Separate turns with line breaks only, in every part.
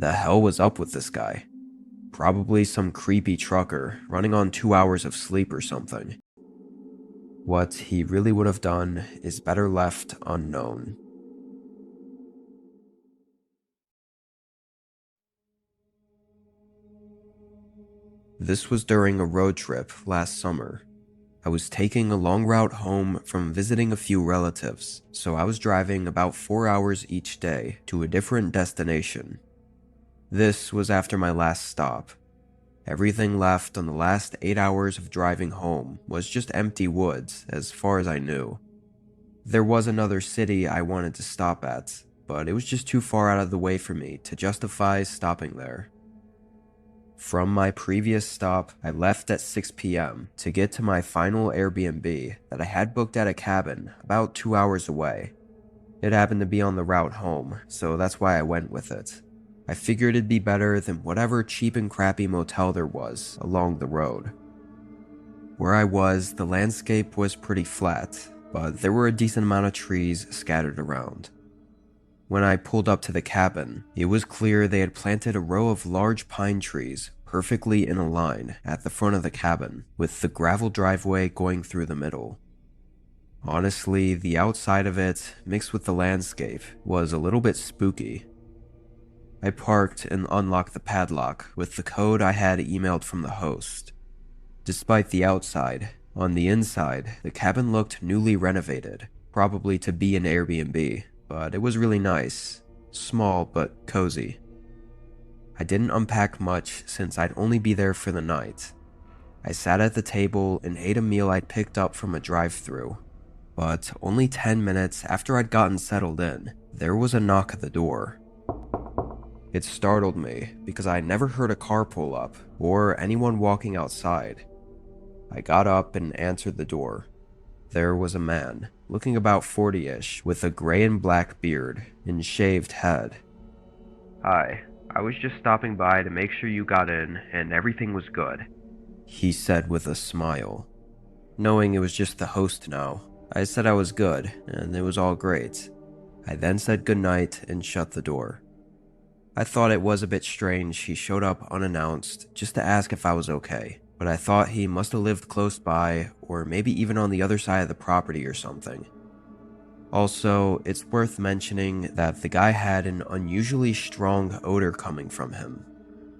The hell was up with this guy? Probably some creepy trucker running on 2 hours of sleep or something. What he really would have done is better left unknown. This was during a road trip last summer. I was taking a long route home from visiting a few relatives, so I was driving about 4 hours each day to a different destination. This was after my last stop. Everything left on the last 8 hours of driving home was just empty woods as far as I knew. There was another city I wanted to stop at, but it was just too far out of the way for me to justify stopping there. From my previous stop, I left at 6 p.m. to get to my final Airbnb that I had booked at a cabin about 2 hours away. It happened to be on the route home, so that's why I went with it. I figured it'd be better than whatever cheap and crappy motel there was along the road. Where I was, the landscape was pretty flat, but there were a decent amount of trees scattered around. When I pulled up to the cabin, it was clear they had planted a row of large pine trees perfectly in a line at the front of the cabin, with the gravel driveway going through the middle. Honestly, the outside of it, mixed with the landscape, was a little bit spooky. I parked and unlocked the padlock with the code I had emailed from the host. Despite the outside, on the inside, the cabin looked newly renovated, probably to be an Airbnb, but it was really nice, small but cozy. I didn't unpack much since I'd only be there for the night. I sat at the table and ate a meal I'd picked up from a drive-thru, but only 10 minutes after I'd gotten settled in, there was a knock at the door. It startled me because I never heard a car pull up or anyone walking outside. I got up and answered the door. There was a man, looking about 40-ish, with a gray and black beard and shaved head. "Hi, I was just stopping by to make sure you got in and everything was good," he said with a smile. Knowing it was just the host now, I said I was good and it was all great. I then said goodnight and shut the door. I thought it was a bit strange he showed up unannounced just to ask if I was okay, but I thought he must have lived close by or maybe even on the other side of the property or something. Also, it's worth mentioning that the guy had an unusually strong odor coming from him.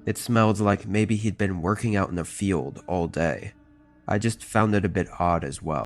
It smelled like maybe he'd been working out in the field all day. I just found it a bit odd as well.